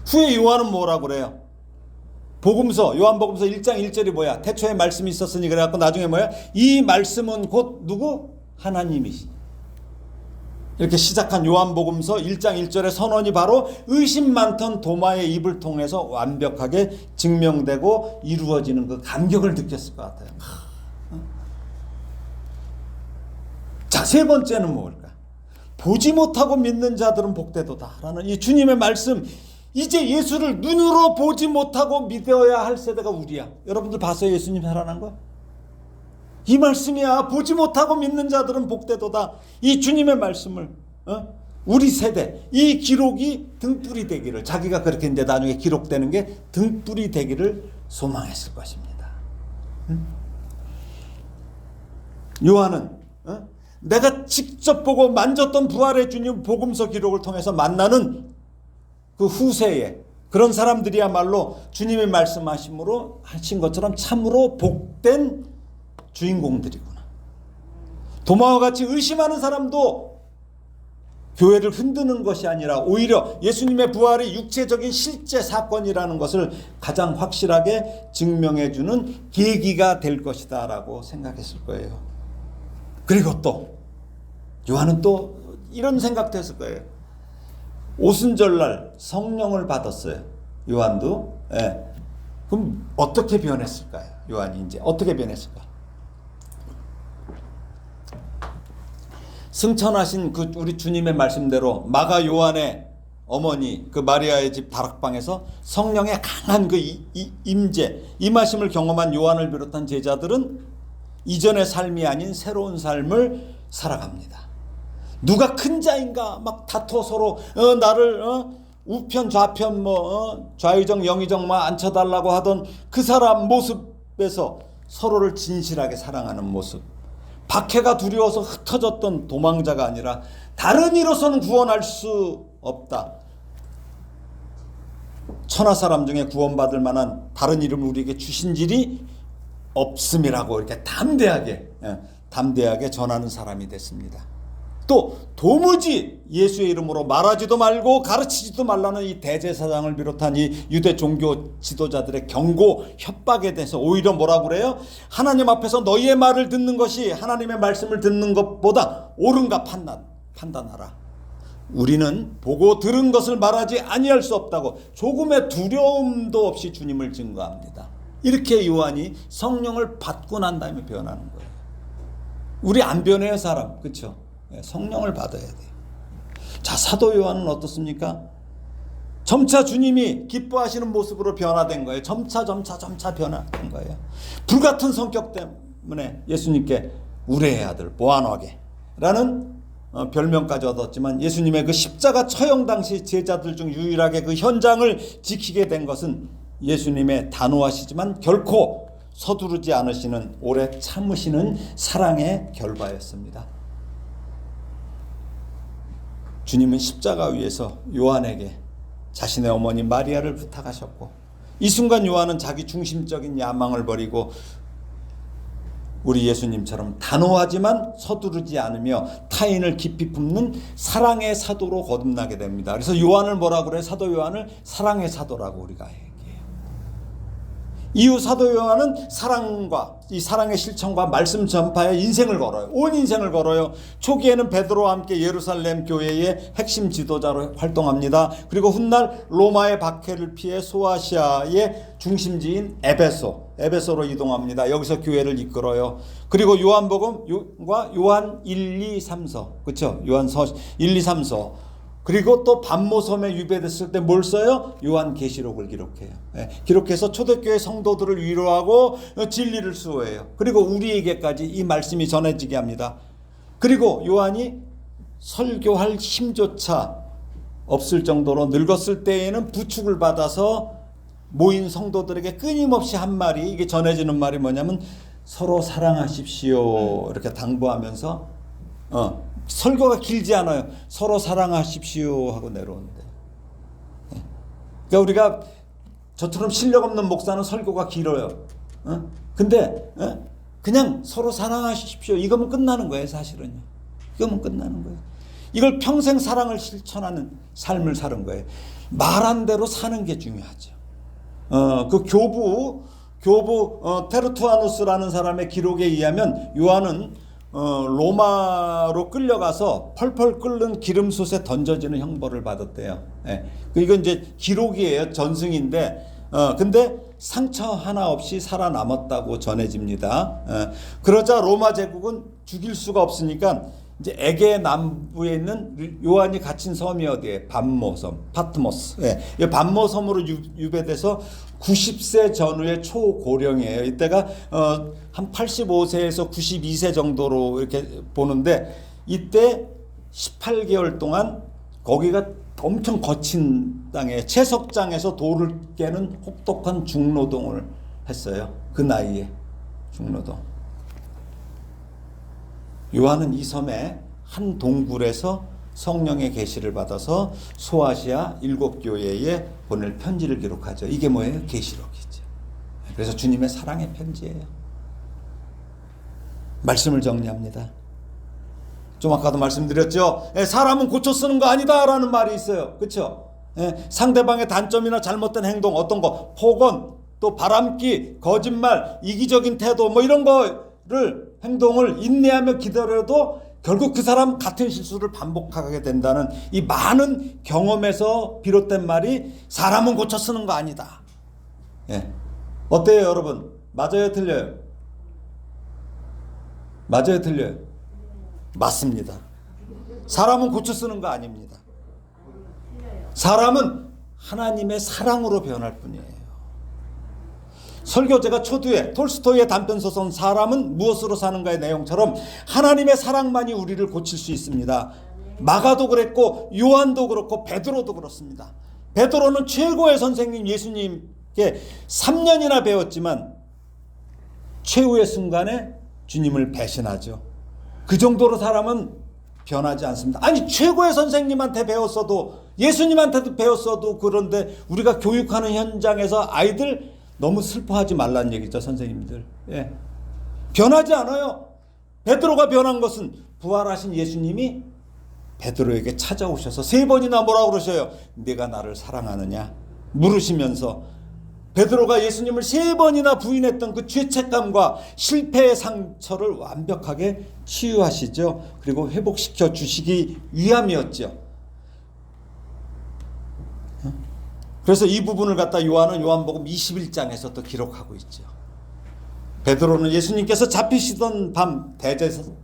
후에 요한은 뭐라 그래요? 요한복음서 1장 1절이 뭐야? 태초에 말씀이 있었으니 그래갖고 나중에 뭐야? 이 말씀은 곧 누구? 하나님이시니. 이렇게 시작한 요한복음서 1장 1절의 선언이 바로 의심 많던 도마의 입을 통해서 완벽하게 증명되고 이루어지는 그 감격을 느꼈을 것 같아요. 자, 세 번째는 뭘까? 보지 못하고 믿는 자들은 복되도다라는 이 주님의 말씀. 이제 예수를 눈으로 보지 못하고 믿어야 할 세대가 우리야. 여러분들 봤어요? 예수님 살아난 거? 이 말씀이야. 보지 못하고 믿는 자들은 복되도다. 이 주님의 말씀을 우리 세대 이 기록이 등불이 되기를, 자기가 그렇게 이제 나중에 기록되는 게 등불이 되기를 소망했을 것입니다. 요한은 내가 직접 보고 만졌던 부활의 주님 복음서 기록을 통해서 만나는 그 후세에 그런 사람들이야말로 주님의 말씀하심으로 하신 것처럼 참으로 복된 주인공들이구나. 도마와 같이 의심하는 사람도 교회를 흔드는 것이 아니라 오히려 예수님의 부활이 육체적인 실제 사건이라는 것을 가장 확실하게 증명해주는 계기가 될 것이다 라고 생각했을 거예요. 그리고 또 요한은 또 이런 생각도 했을 거예요. 오순절날 성령을 받았어요. 요한도. 그럼 어떻게 변했을까요? 요한이 이제 어떻게 변했을까? 승천하신 그 우리 주님의 말씀대로 마가 요한의 어머니 그 마리아의 집 다락방에서 성령의 강한 그 임재 임하심을 경험한 요한을 비롯한 제자들은 이전의 삶이 아닌 새로운 삶을 살아갑니다. 누가 큰 자인가 막 다퉈 서로 나를 우편 좌편 좌의정 영의정만 앉혀달라고 하던 그 사람 모습에서 서로를 진실하게 사랑하는 모습, 박해가 두려워서 흩어졌던 도망자가 아니라 다른 이로서는 구원할 수 없다, 천하 사람 중에 구원받을 만한 다른 이름을 우리에게 주신 일이 없음이라고 이렇게 담대하게 전하는 사람이 됐습니다. 또 도무지 예수의 이름으로 말하지도 말고 가르치지도 말라는 이 대제사장을 비롯한 이 유대 종교 지도자들의 경고, 협박에 대해서 오히려 뭐라고 그래요? 하나님 앞에서 너희의 말을 듣는 것이 하나님의 말씀을 듣는 것보다 옳은가 판단하라. 우리는 보고 들은 것을 말하지 아니할 수 없다고 조금의 두려움도 없이 주님을 증거합니다. 이렇게 요한이 성령을 받고 난 다음에 변하는 거예요. 우리 안 변해요, 사람. 그렇죠? 성령을 받아야 돼요. 자, 사도 요한은 어떻습니까? 점차 주님이 기뻐하시는 모습으로 변화된 거예요. 점차 변화된 거예요. 불같은 성격 때문에 예수님께 우레의 아들 보아노게라는 별명까지 얻었지만, 예수님의 그 십자가 처형 당시 제자들 중 유일하게 그 현장을 지키게 된 것은 예수님의 단호하시지만 결코 서두르지 않으시는 오래 참으시는 사랑의 결과였습니다. 주님은 십자가 위에서 요한에게 자신의 어머니 마리아를 부탁하셨고, 이 순간 요한은 자기 중심적인 야망을 버리고 우리 예수님처럼 단호하지만 서두르지 않으며 타인을 깊이 품는 사랑의 사도로 거듭나게 됩니다. 그래서 요한을 뭐라고 그래요? 사도 요한을 사랑의 사도라고 우리가 얘기해요. 이후 사도 요한은 사랑과 이 사랑의 실천과 말씀 전파에 인생을 걸어요. 온 인생을 걸어요. 초기에는 베드로와 함께 예루살렘 교회의 핵심 지도자로 활동합니다. 그리고 훗날 로마의 박해를 피해 소아시아의 중심지인 에베소로 이동합니다. 여기서 교회를 이끌어요. 그리고 요한복음과 요한 1, 2, 3서, 그렇죠? 요한서 1, 2, 3서. 그리고 또 반모섬에 유배됐을 때 뭘 써요? 요한계시록을 기록해요. 기록해서 초대교회 성도들을 위로하고 진리를 수호해요. 그리고 우리에게까지 이 말씀이 전해지게 합니다. 그리고 요한이 설교할 힘조차 없을 정도로 늙었을 때에는 부축을 받아서 모인 성도들에게 끊임없이 한 말이, 이게 전해지는 말이 뭐냐면 서로 사랑하십시오 이렇게 당부하면서 설교가 길지 않아요. 서로 사랑하십시오 하고 내려오는데, 그러니까 우리가 저처럼 실력 없는 목사는 설교가 길어요. 근데 그냥 서로 사랑하십시오 이거면 끝나는 거예요. 사실은요. 이거면 끝나는 거예요. 이걸 평생 사랑을 실천하는 삶을 사는 거예요. 말한 대로 사는 게 중요하죠. 그 교부 테르투아누스라는 사람의 기록에 의하면 요한은 로마로 끌려가서 펄펄 끓는 기름솥에 던져지는 형벌을 받았대요. 이건 이제 기록이에요. 전승인데, 근데 상처 하나 없이 살아남았다고 전해집니다. 그러자 로마 제국은 죽일 수가 없으니까 이제 에게 남부에 있는 요한이 갇힌 섬이 어디에? 파트모스. 이 반모섬으로 유배돼서 90세 전후의 초고령이에요. 이때가 한 85세에서 92세 정도로 이렇게 보는데, 이때 18개월 동안 거기가 엄청 거친 땅에 채석장에서 돌을 깨는 혹독한 중노동을 했어요. 그 나이에 중노동. 요한은 이 섬의 한 동굴에서 성령의 계시를 받아서 소아시아 7교회에 보낼 편지를 기록하죠. 이게 뭐예요? 계시록이죠. 그래서 주님의 사랑의 편지예요. 말씀을 정리합니다. 좀 아까도 말씀드렸죠. 사람은 고쳐 쓰는 거 아니다라는 말이 있어요. 그렇죠? 상대방의 단점이나 잘못된 행동, 어떤 거, 폭언, 또 바람기, 거짓말, 이기적인 태도, 뭐 이런 거를 행동을 인내하며 기다려도 결국 그 사람 같은 실수를 반복하게 된다는 이 많은 경험에서 비롯된 말이 사람은 고쳐 쓰는 거 아니다. 어때요, 여러분? 맞아요, 틀려요? 맞아요, 틀려요? 맞습니다. 사람은 고쳐 쓰는 거 아닙니다. 사람은 하나님의 사랑으로 변할 뿐이에요. 설교제가 초두에 톨스토이의 단편소설 사람은 무엇으로 사는가의 내용처럼 하나님의 사랑만이 우리를 고칠 수 있습니다. 마가도 그랬고 요한도 그렇고 베드로도 그렇습니다. 베드로는 최고의 선생님 예수님께 3년이나 배웠지만 최후의 순간에 주님을 배신하죠. 그 정도로 사람은 변하지 않습니다. 아니, 최고의 선생님한테 배웠어도, 예수님한테도 배웠어도, 그런데 우리가 교육하는 현장에서 아이들 너무 슬퍼하지 말라는 얘기죠, 선생님들. 예. 변하지 않아요. 베드로가 변한 것은 부활하신 예수님이 베드로에게 찾아오셔서 3번이나 뭐라고 그러셔요? 네가 나를 사랑하느냐? 물으시면서 베드로가 예수님을 3번이나 부인했던 그 죄책감과 실패의 상처를 완벽하게 치유하시죠. 그리고 회복시켜 주시기 위함이었죠. 그래서 이 부분을 갖다 요한은 요한복음 21장에서 또 기록하고 있죠. 베드로는 예수님께서 잡히시던 밤 대제사장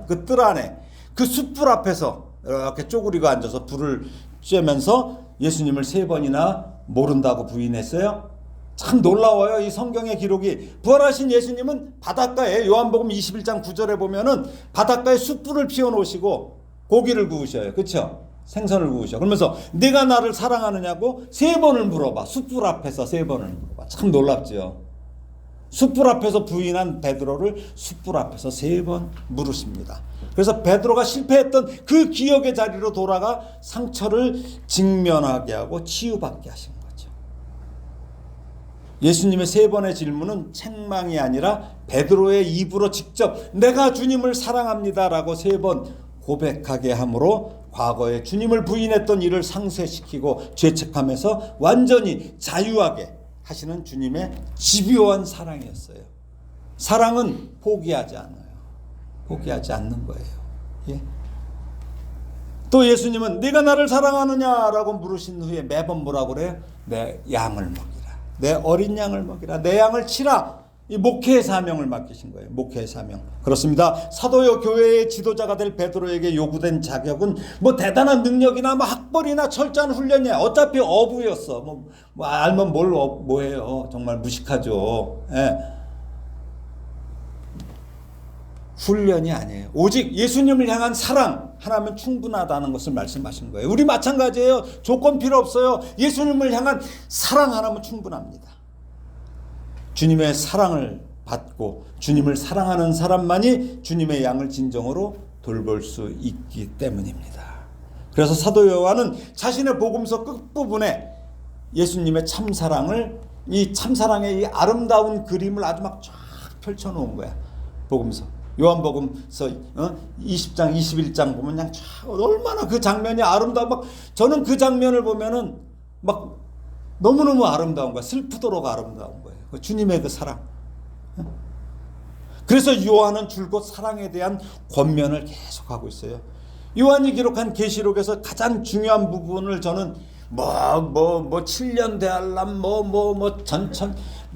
그 뜰 안에 그 숯불 앞에서 이렇게 쪼그리고 앉아서 불을 쬐면서 예수님을 3번이나 모른다고 부인했어요. 참 놀라워요. 이 성경의 기록이. 부활하신 예수님은 바닷가에, 요한복음 21장 9절에 보면은 바닷가에 숯불을 피워놓으시고 고기를 구우셔요. 그렇죠? 생선을 구우셔. 그러면서 네가 나를 사랑하느냐고 3번을 물어봐. 숯불 앞에서 3번을 물어봐. 참 놀랍죠. 숯불 앞에서 부인한 베드로를 숯불 앞에서 3번 물으십니다. 그래서 베드로가 실패했던 그 기억의 자리로 돌아가 상처를 직면하게 하고 치유받게 하신 거죠. 예수님의 3번의 질문은 책망이 아니라 베드로의 입으로 직접 내가 주님을 사랑합니다라고 3번 고백하게 함으로 과거에 주님을 부인했던 일을 상쇄시키고 죄책감에서 완전히 자유하게 하시는 주님의 집요한 사랑이었어요. 사랑은 포기하지 않아요. 포기하지 않는 거예요. 예? 또 예수님은 네가 나를 사랑하느냐라고 물으신 후에 매번 뭐라고 그래요? 내 양을 먹이라. 내 어린 양을 먹이라. 내 양을 치라. 이 목회의 사명을 맡기신 거예요. 목회의 사명. 그렇습니다. 사도요 교회의 지도자가 될 베드로에게 요구된 자격은 뭐 대단한 능력이나 뭐 학벌이나 철저한 훈련이야. 어차피 어부였어. 뭐 알면 뭐해요. 정말 무식하죠. 예. 훈련이 아니에요. 오직 예수님을 향한 사랑 하나면 충분하다는 것을 말씀하신 거예요. 우리 마찬가지예요. 조건 필요 없어요. 예수님을 향한 사랑 하나면 충분합니다. 주님의 사랑을 받고 주님을 사랑하는 사람만이 주님의 양을 진정으로 돌볼 수 있기 때문입니다. 그래서 사도 요한은 자신의 복음서 끝부분에 예수님의 참사랑을, 이 참사랑의 이 아름다운 그림을 아주 막 쫙 펼쳐놓은 거야. 복음서. 요한복음서 20장 21장 보면 그냥 쫙 얼마나 그 장면이 아름다워. 막 저는 그 장면을 보면은 막 너무너무 아름다운 거야. 슬프도록 아름다운 거예요. 주님의 그 사랑. 그래서 요한은 줄곧 사랑에 대한 권면을 계속하고 있어요. 요한이 기록한 계시록에서 가장 중요한 부분을 저는 7년 대할람 전천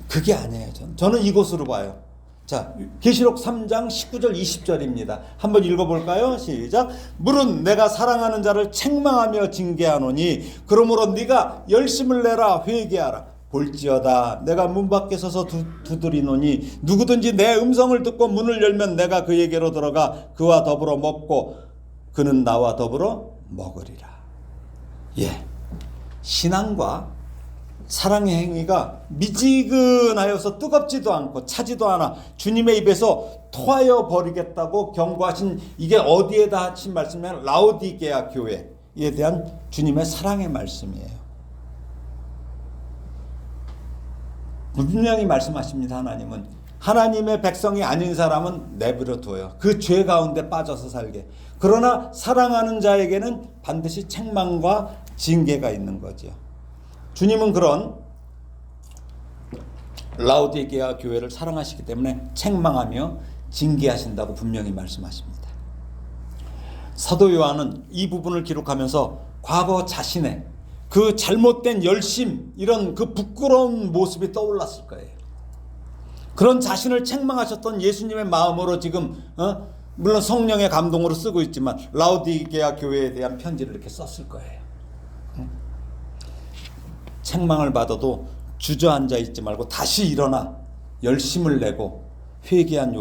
그게 아니에요. 저는 이것으로 봐요. 자, 계시록 3장 19절 20절입니다. 한번 읽어볼까요? 시작. 물은 내가 사랑하는 자를 책망하며 징계하노니 그러므로 네가 열심을 내라 회개하라. 볼지어다 내가 문 밖에 서서 두드리노니 누구든지 내 음성을 듣고 문을 열면 내가 그에게로 들어가 그와 더불어 먹고 그는 나와 더불어 먹으리라. 예, 신앙과 사랑의 행위가 미지근하여서 뜨겁지도 않고 차지도 않아 주님의 입에서 토하여 버리겠다고 경고하신, 이게 어디에다 하신 말씀이냐면 라오디게아 교회에 대한 주님의 사랑의 말씀이에요. 분명히 말씀하십니다. 하나님은 하나님의 백성이 아닌 사람은 내버려 둬요. 그 죄 가운데 빠져서 살게. 그러나 사랑하는 자에게는 반드시 책망과 징계가 있는 거죠. 주님은 그런 라오디게아 교회를 사랑하시기 때문에 책망하며 징계하신다고 분명히 말씀하십니다. 사도 요한은 이 부분을 기록하면서 과거 자신의 그 잘못된 열심, 이런 그 부끄러운 모습이 떠올랐을 거예요. 그런 자신을 책망하셨던 예수님의 마음으로 지금 물론 성령의 감동으로 쓰고 있지만 라오디게아 교회에 대한 편지를 이렇게 썼을 거예요. 책망을 받아도 주저앉아 있지 말고 다시 일어나 열심을 내고 회개한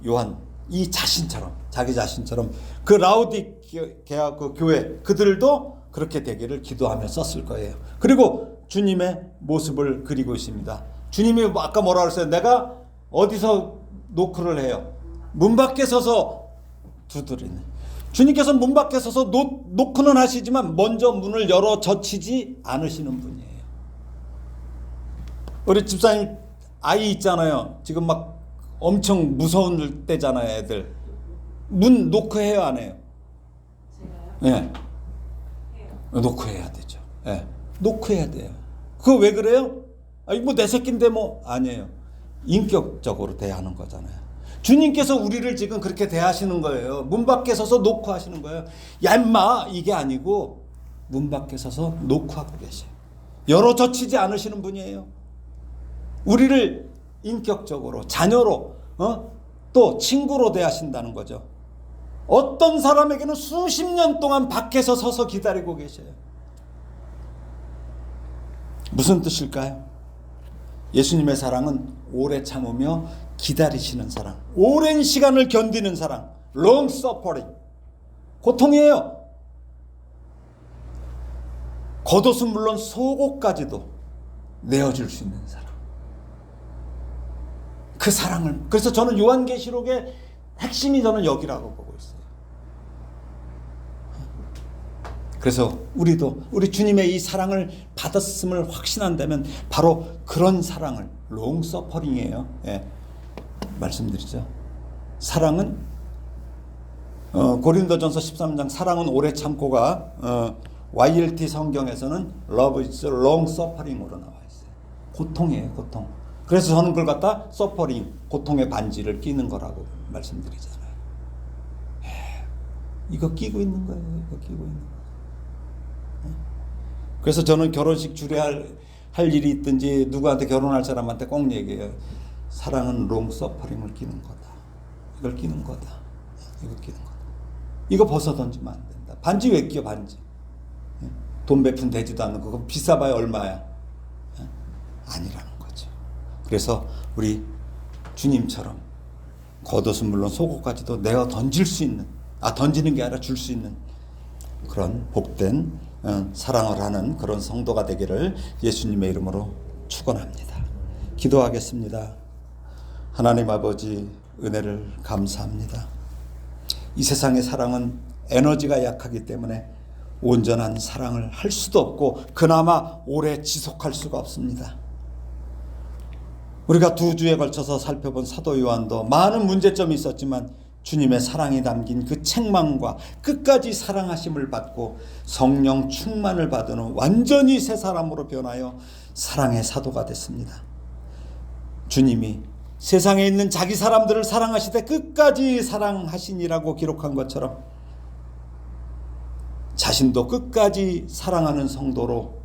요한 이 자신처럼, 자기 자신처럼 그 라오디게아 그 교회 그들도 그렇게 되기를 기도하며 썼을 거예요. 그리고 주님의 모습을 그리고 있습니다. 주님이 아까 뭐라 그랬어요? 내가 어디서 노크를 해요? 문 밖에 서서 두드리네. 주님께서 문 밖에 서서 노크는 하시지만 먼저 문을 열어 젖히지 않으시는 분이에요. 우리 집사님 아이 있잖아요. 지금 막 엄청 무서운 때잖아요, 애들. 문 노크해요, 안 해요? 제가요? 예. 노크해야 되죠. 예. 노크해야 돼요. 그거 왜 그래요? 아니 뭐 내 새끼인데 뭐 아니에요. 인격적으로 대하는 거잖아요. 주님께서 우리를 지금 그렇게 대하시는 거예요. 문 밖에 서서 노크하시는 거예요. 야 임마 이게 아니고 문 밖에 서서 노크하고 계세요. 열어 젖히지 않으시는 분이에요. 우리를 인격적으로 자녀로 또 친구로 대하신다는 거죠. 어떤 사람에게는 수십 년 동안 밖에서 서서 기다리고 계셔요. 무슨 뜻일까요? 예수님의 사랑은 오래 참으며 기다리시는 사랑, 오랜 시간을 견디는 사랑, long suffering. 고통이에요. 겉옷은 물론 속옷까지도 내어줄 수 있는 사랑. 그 사랑을, 그래서 저는 요한계시록의 핵심이 저는 여기라고 보고 있어요. 그래서 우리도 우리 주님의 이 사랑을 받았음을 확신한다면 바로 그런 사랑을, 롱 서퍼링이에요. 예, 말씀드리죠. 사랑은 고린도전서 13장 사랑은 오래 참고가 YLT 성경에서는 Love is long suffering으로 나와 있어요. 고통이에요, 고통. 그래서 저는 그걸 갖다 서퍼링, 고통의 반지를 끼는 거라고 말씀드리잖아요. 예, 이거 끼고 있는 거예요. 이거 끼고 있는 거예요. 그래서 저는 결혼식 주례할 일이 있든지 누구한테 결혼할 사람한테 꼭 얘기해요. 사랑은 롱 서퍼링을 끼는 거다. 이걸 끼는 거다. 이거 끼는 거다. 이거 벗어 던지면 안 된다. 반지 왜 끼어 반지? 돈 몇 푼 되지도 않는 거. 그거 비싸봐야 얼마야? 아니라는 거죠. 그래서 우리 주님처럼 겉옷은 물론 속옷까지도 내가 던질 수 있는, 던지는 게 아니라 줄 수 있는 그런 복된 사랑을 하는 그런 성도가 되기를 예수님의 이름으로 축원합니다. 기도하겠습니다. 하나님 아버지 은혜를 감사합니다. 이 세상의 사랑은 에너지가 약하기 때문에 온전한 사랑을 할 수도 없고 그나마 오래 지속할 수가 없습니다. 우리가 두 주에 걸쳐서 살펴본 사도 요한도 많은 문제점이 있었지만 주님의 사랑이 담긴 그 책망과 끝까지 사랑하심을 받고 성령 충만을 받은 후 완전히 새 사람으로 변하여 사랑의 사도가 됐습니다. 주님이 세상에 있는 자기 사람들을 사랑하시되 끝까지 사랑하시니라고 기록한 것처럼 자신도 끝까지 사랑하는 성도로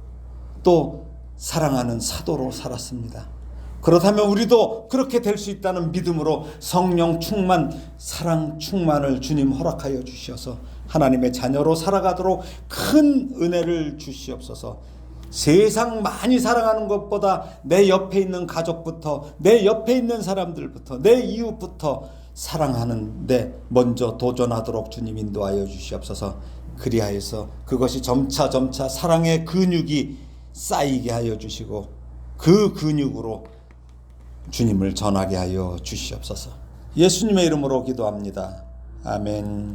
또 사랑하는 사도로 살았습니다. 그렇다면 우리도 그렇게 될 수 있다는 믿음으로 성령 충만, 사랑 충만을 주님 허락하여 주시어서 하나님의 자녀로 살아가도록 큰 은혜를 주시옵소서. 세상 많이 사랑하는 것보다 내 옆에 있는 가족부터, 내 옆에 있는 사람들부터, 내 이웃부터 사랑하는 데 먼저 도전하도록 주님 인도하여 주시옵소서. 그리하여서 그것이 점차 사랑의 근육이 쌓이게 하여 주시고 그 근육으로 주님을 전하게 하여 주시옵소서. 예수님의 이름으로 기도합니다. 아멘.